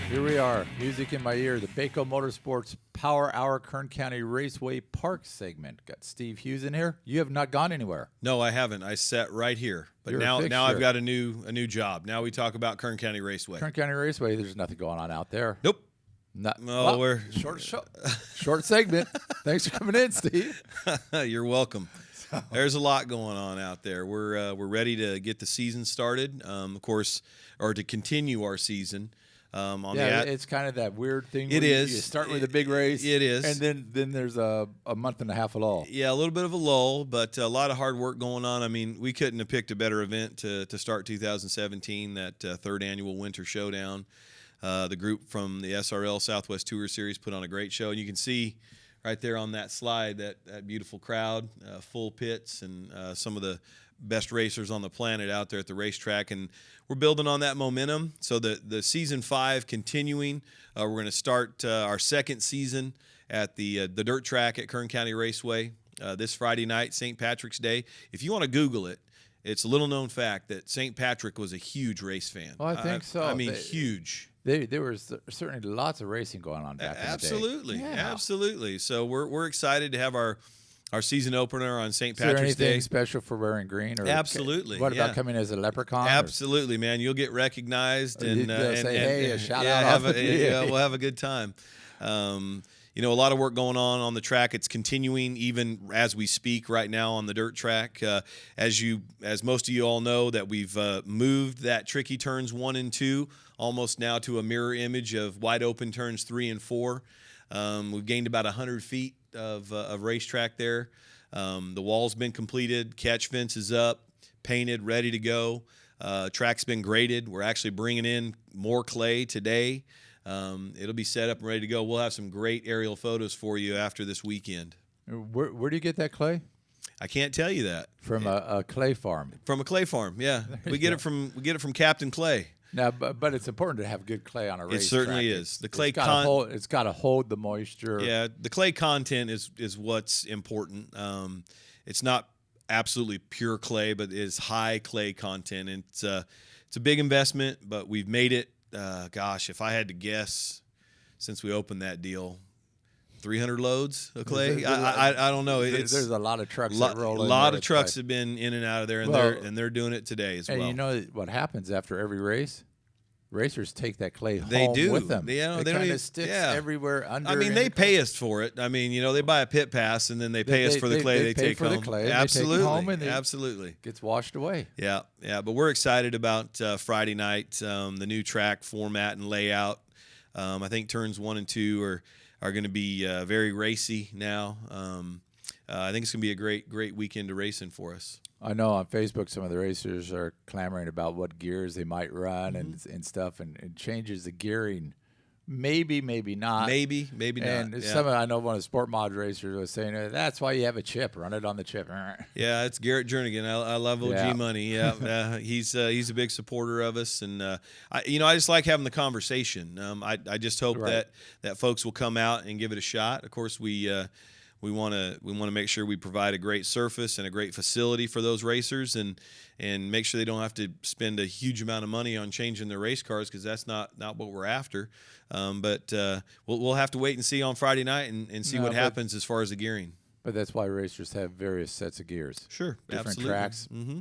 Here we are, music in my ear, the Baco Motorsports Power Hour Kern County Raceway Park segment. Got Steve Hughes in here. You have not gone anywhere. No, I haven't. I sat right here. But You're a now fixture. I've got a new job. Now we talk about Kern County Raceway. Kern County Raceway, there's nothing going on out there. Nope. Not, No, well, we're short segment. Thanks for coming in, Steve. You're welcome. There's a lot going on out there. We're ready to get the season started, of course, or to continue our season. It's kind of that weird thing. It is. You start with a big race. It is. And then there's a month and a half of lull. Yeah, a little bit of a lull, but a lot of hard work going on. I mean, we couldn't have picked a better event to start 2017, that third annual Winter Showdown. The group from the SRL Southwest Tour Series put on a great show. And you can see right there on that slide that beautiful crowd, full pits, and some of the best racers on the planet out there at the racetrack. And we're building on that momentum. So the season 5 continuing. We're going to start our second season at the dirt track at Kern County Raceway this Friday night, St. Patrick's Day. If you want to Google it, it's a little known fact that St. Patrick was a huge race fan. Well, I think so. I mean, huge. There was certainly lots of racing going on back in the day. Absolutely, Yeah. absolutely. So we're excited to have our season opener on St. Is there Patrick's anything Day. special for wearing green? Or Absolutely. What yeah. about coming as a leprechaun? Absolutely, man. You'll get recognized Or you and just say, "Hey, a shout yeah, out." we'll have a good time. A lot of work going on the track. It's continuing even as we speak right now on the dirt track. As most of you all know, that we've moved that tricky turns 1 and 2 almost now to a mirror image of wide open turns 3 and 4. We've gained about 100 feet of racetrack there. The wall's been completed. Catch fence is up, painted, ready to go. Track's been graded. We're actually bringing in more clay today. It'll be set up and ready to go. We'll have some great aerial photos for you after this weekend. Where do you get that clay? I can't tell you that. From a clay farm. From a clay farm, yeah. We get it from Captain Clay. Now, but it's important to have good clay on a racetrack. It certainly is. The clay it's got to hold the moisture. Yeah, the clay content is what's important. It's not absolutely pure clay, but it is high clay content. And it's a big investment, but we've made it. Gosh, if I had to guess, since we opened that deal, 300 loads of clay. I don't know. There's a lot of trucks that roll in. A lot of trucks have been in and out of there, and they're doing it today as well. And you know what happens after every race? Racers take that clay home They do. with them. They it kind of sticks everywhere under. I mean, they pay us for it. I mean, they buy a pit pass, and then they pay us for the clay they take home. They pay for the clay. Absolutely. They take it home and absolutely. Gets washed away. Yeah. But we're excited about Friday night, the new track format and layout. I think turns 1 and 2 are going to be very racy now. I think it's going to be a great weekend to racing for us. I know on Facebook some of the racers are clamoring about what gears they might run and stuff, and it changes the gearing. Maybe not. Maybe not. And I know one of the Sport Mod racers was saying, that's why you have a chip. Run it on the chip. Yeah, it's Garrett Jernigan. I love OG Money. Yeah, he's a big supporter of us, and I just like having the conversation. I just hope that folks will come out and give it a shot. Of course, we want to make sure we provide a great surface and a great facility for those racers, and make sure they don't have to spend a huge amount of money on changing their race cars, because that's not what we're after. But we'll have to wait and see on Friday night and see what happens as far as the gearing. But that's why racers have various sets of gears. Sure, different absolutely. Tracks. Mm-hmm.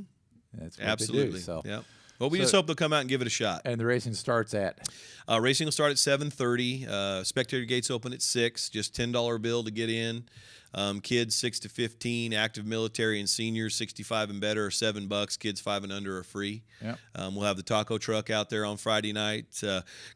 That's what absolutely. they do. So. Yep. Well, we just hope they'll come out and give it a shot. And the racing starts at? Racing will start at 7:30. Spectator gates open at 6. Just $10 bill to get in. Kids 6 to 15, active military and seniors 65 and better are $7. Kids 5 and under are free. Yep. We'll have the taco truck out there on Friday night.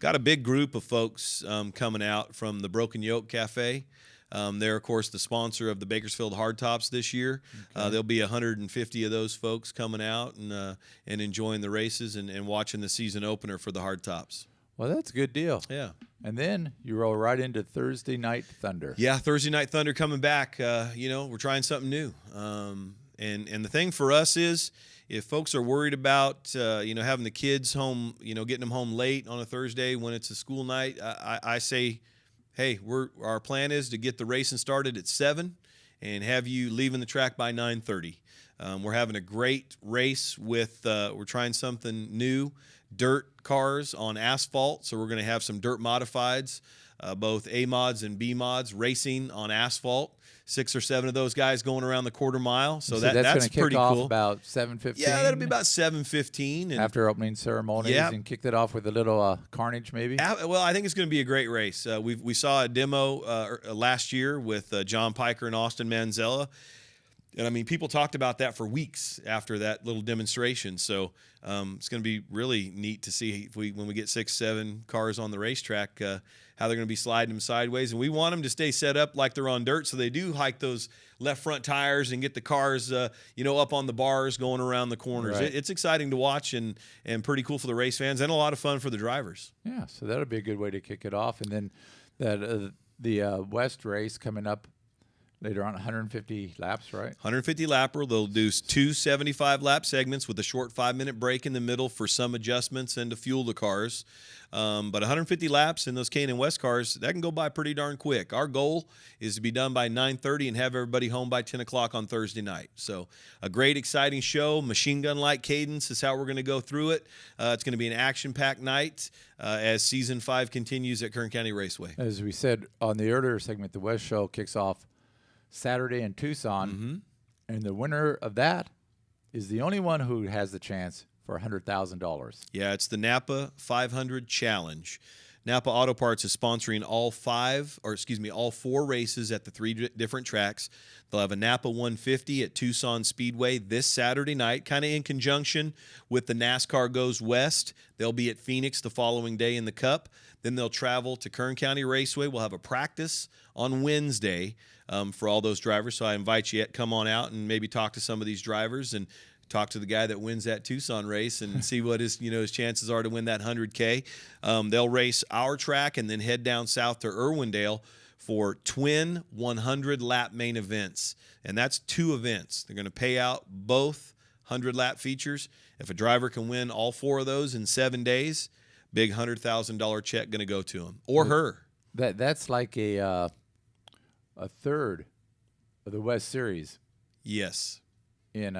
Got a big group of folks coming out from the Broken Yoke Cafe. They're, of course, the sponsor of the Bakersfield Hardtops this year. Okay. There'll be 150 of those folks coming out and enjoying the races and watching the season opener for the Hardtops. Well, that's a good deal. Yeah. And then you roll right into Thursday Night Thunder. Yeah, Thursday Night Thunder coming back. We're trying something new. And the thing for us is, if folks are worried about, having the kids home, getting them home late on a Thursday when it's a school night, I say, hey, our plan is to get the racing started at 7 and have you leaving the track by 9:30. We're having a great race with we're trying something new, dirt cars on asphalt. So we're going to have some dirt modifieds, both A mods and B mods, racing on asphalt. 6 or 7 of those guys going around the quarter mile. So that's pretty off cool. About 7:15. Yeah, that'll be about 7:15 after opening ceremonies, and kicked it off with a little carnage, maybe. Well, I think it's going to be a great race. We saw a demo last year with John Piker and Austin Manzella. And I mean, people talked about that for weeks after that little demonstration. So it's going to be really neat to see if when we get 6, 7 cars on the racetrack, how they're going to be sliding them sideways. And we want them to stay set up like they're on dirt, so they do hike those left front tires and get the cars, up on the bars going around the corners. Right. It's exciting to watch and pretty cool for the race fans and a lot of fun for the drivers. Yeah, so that'll be a good way to kick it off. And then the West race coming up later on, 150 laps, right? 150 lapper. They'll do 2 75-lap segments with a short 5-minute break in the middle for some adjustments and to fuel the cars. But 150 laps in those K&N West cars, that can go by pretty darn quick. Our goal is to be done by 9:30 and have everybody home by 10 o'clock on Thursday night. So a great, exciting show. Machine gun-like cadence is how we're going to go through it. It's going to be an action-packed night as Season 5 continues at Kern County Raceway. As we said on the earlier segment, the West Show kicks off Saturday in Tucson, and the winner of that is the only one who has the chance for $100,000. Yeah, it's the Napa 500 Challenge. Napa Auto Parts is sponsoring all 4 races at the 3 different tracks. They'll have a Napa 150 at Tucson Speedway this Saturday night, kind of in conjunction with the NASCAR Goes West. They'll be at Phoenix the following day in the Cup. Then they'll travel to Kern County Raceway. We'll have a practice on Wednesday for all those drivers. So I invite you to come on out and maybe talk to some of these drivers and talk to the guy that wins that Tucson race and see what his chances are to win that 100K. They'll race our track and then head down south to Irwindale for twin 100-lap main events. And that's 2 events. They're going to pay out both 100-lap features. If a driver can win all 4 of those in 7 days, big $100,000 check going to go to him or her. That's like a third of the West Series. Yes. In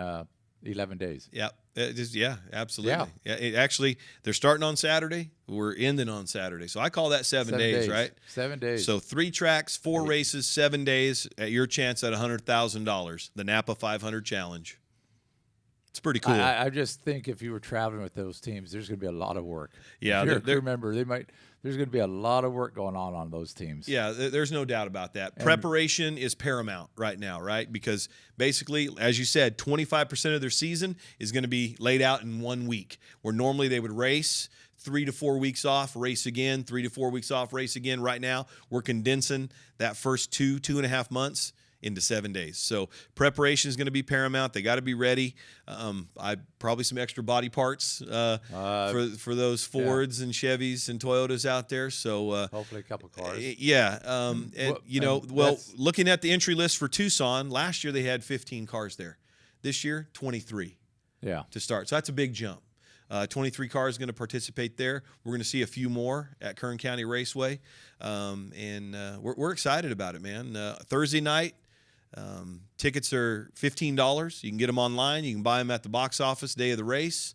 11 days. Yeah. Absolutely. Actually, they're starting on Saturday. We're ending on Saturday. So I call that 7 days, right? 7 days. So 3 tracks, 4 races, 7 days at your chance at $100,000. The Napa 500 Challenge. It's pretty cool. I just think if you were traveling with those teams, there's going to be a lot of work. Yeah. If you're a crew member, there's going to be a lot of work going on those teams. Yeah, there's no doubt about that. Preparation is paramount right now, right? Because basically, as you said, 25% of their season is going to be laid out in 1 week, where normally they would race 3 to 4 weeks off, race again, 3 to 4 weeks off, race again. Right now, we're condensing that first 2.5 months into 7 days. So preparation is going to be paramount. They got to be ready. I probably some extra body parts for those Fords and Chevys and Toyotas out there. So hopefully a couple cars. Looking at the entry list for Tucson, last year they had 15 cars there. This year, 23. Yeah. To start. So that's a big jump. 23 cars going to participate there. We're going to see a few more at Kern County Raceway, and we're excited about it, man. Thursday night. Tickets are $15. You can get them online. You can buy them at the box office day of the race.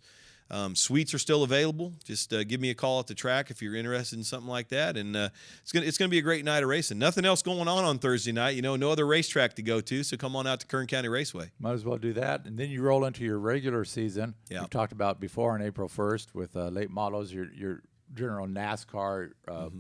Suites are still available. Just give me a call at the track if you're interested in something like that. And it's gonna be a great night of racing. Nothing else going on Thursday night. No other racetrack to go to. So come on out to Kern County Raceway. Might as well do that. And then you roll into your regular season. Yeah. We've talked about before on April 1st with late models. Your general NASCAR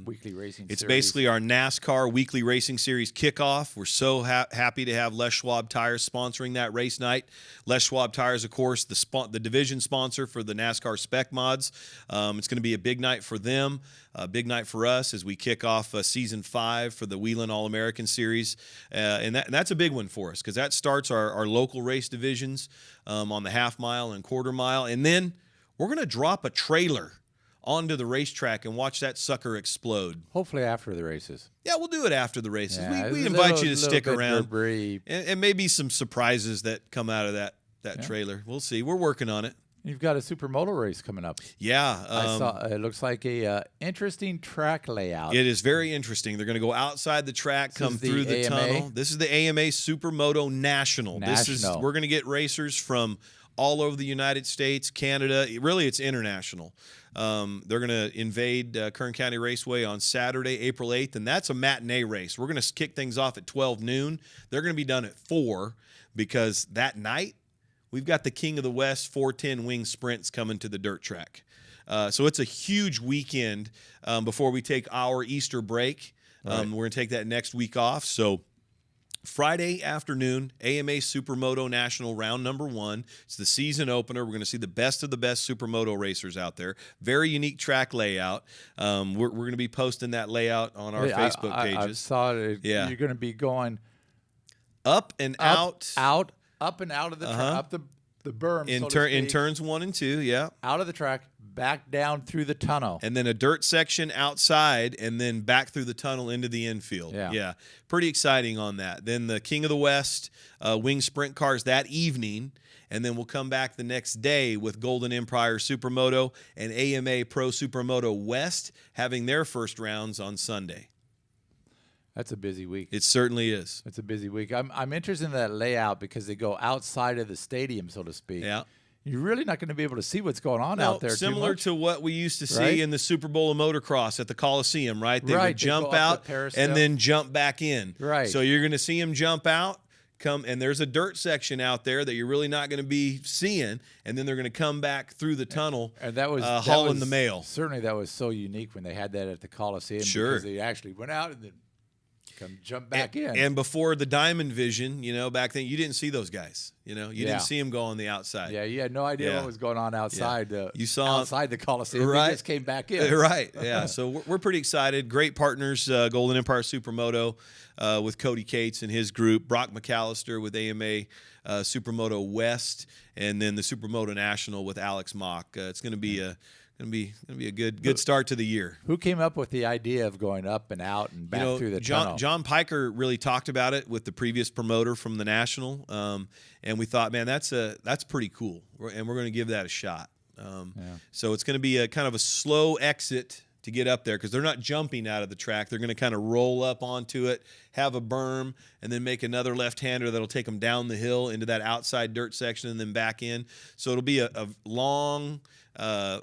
weekly racing It's series. basically our NASCAR weekly racing series kickoff. We're so happy to have Les Schwab Tires sponsoring that race night. Les Schwab Tires, of course, the division sponsor for the NASCAR Spec Mods. It's going to be a big night for them, a big night for us as we kick off Season 5 for the Wheeling All-American Series. And that's a big one for us because that starts our local race divisions on the half mile and quarter mile. And then we're going to drop a trailer onto the racetrack and watch that sucker explode. Hopefully after the races. Yeah, we'll do it after the races. Yeah, we invite you to stick bit around. Debris. And maybe some surprises that come out of that trailer. We'll see. We're working on it. You've got a supermoto race coming up. Yeah. I saw. It looks like a interesting track layout. It is very interesting. They're going to go outside the track, come through the tunnel. This is the AMA Supermoto National. We're going to get racers from all over the United States, Canada. Really, it's international. They're going to invade Kern County Raceway on Saturday, April 8th, and that's a matinee race. We're going to kick things off at 12 noon. They're going to be done at 4 because that night we've got the King of the West 410 wing sprints coming to the dirt track. So it's a huge weekend before we take our Easter break. Right. We're going to take that next week off. So Friday afternoon, AMA Supermoto National round number 1. It's the season opener. We're going to see the best of the best supermoto racers out there. Very unique track layout. We're going to be posting that layout on our Facebook pages. I saw it. Yeah. You're going to be going up and out. Up and out of the track, up the berm. In turns 1 and 2, yeah. Out of the track, back down through the tunnel. And then a dirt section outside, and then back through the tunnel into the infield. Yeah. Pretty exciting on that. Then the King of the West wing sprint cars that evening, and then we'll come back the next day with Golden Empire Supermoto and AMA Pro Supermoto West having their first rounds on Sunday. That's a busy week. It certainly is. It's a busy week. I'm interested in that layout because they go outside of the stadium, so to speak. Yeah. You're really not going to be able to see what's going on out there. Similar to what we used to see in the Super Bowl of motocross at the Coliseum, right? They would jump out and then jump back in. Right. So you're going to see them jump out, and there's a dirt section out there that you're really not going to be seeing, and then they're going to come back through the tunnel and that was hauling the mail. Certainly that was so unique when they had that at the Coliseum. Sure. Because they actually went out and then jump back in. And before the Diamond Vision, back then you didn't see those guys. You didn't see them go on the outside. Yeah, you had no idea what was going on outside. You saw outside the Coliseum. Right. They just came back in. Right. Yeah. So we're pretty excited. Great partners, Golden Empire Supermoto with Cody Cates and his group, Brock McAllister with AMA Supermoto West, and then the Supermoto National with Alex Mock. It's going to be a good start to the year. Who came up with the idea of going up and out and back through the tunnel? John Piker really talked about it with the previous promoter from the National, and we thought, man, that's pretty cool, and we're going to give that a shot. So it's going to be a kind of a slow exit to get up there because they're not jumping out of the track. They're going to kind of roll up onto it, have a berm, and then make another left-hander that'll take them down the hill into that outside dirt section and then back in. So it'll be a long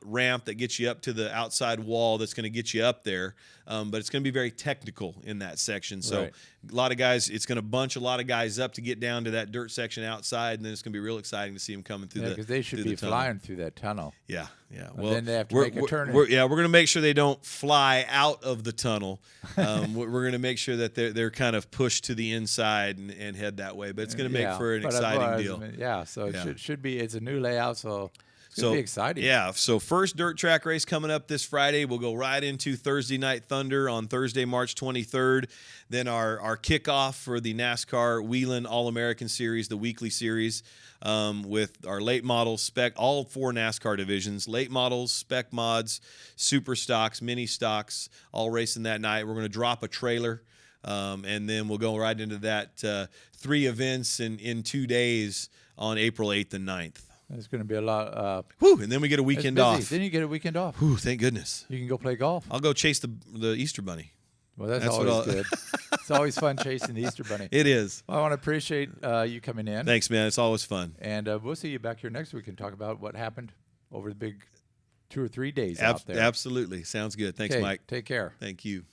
ramp that gets you up to the outside wall that's going to get you up there. But it's going to be very technical in that section. So a lot of guys, it's going to bunch a lot of guys up to get down to that dirt section outside, and then it's going to be real exciting to see them coming through because they should be flying through that tunnel. Yeah. Well, then they have to make a turn. We're going to make sure they don't fly out of the tunnel. We're going to make sure that they're kind of pushed to the inside and head that way. But it's going to make for an exciting deal. So it should be. It's a new layout, so it's going to be exciting. Yeah. So first dirt track race coming up this Friday. We'll go right into Thursday Night Thunder on Thursday, March 23rd. Then our kickoff for the NASCAR Wheeling All-American Series, the weekly series, with our late models, spec, all 4 NASCAR divisions, late models, spec mods, super stocks, mini stocks, all racing that night. We're going to drop a trailer, and then we'll go right into that 3 events in 2 days on April 8th and 9th. There's going to be a lot. And then we get a weekend off. Then you get a weekend off. Thank goodness. You can go play golf. I'll go chase the Easter Bunny. Well, that's always good. It's always fun chasing the Easter Bunny. It is. Well, I want to appreciate you coming in. Thanks, man. It's always fun. And we'll see you back here next week and talk about what happened over the big 2 or 3 days out there. Absolutely. Sounds good. Thanks, Mike. Take care. Thank you.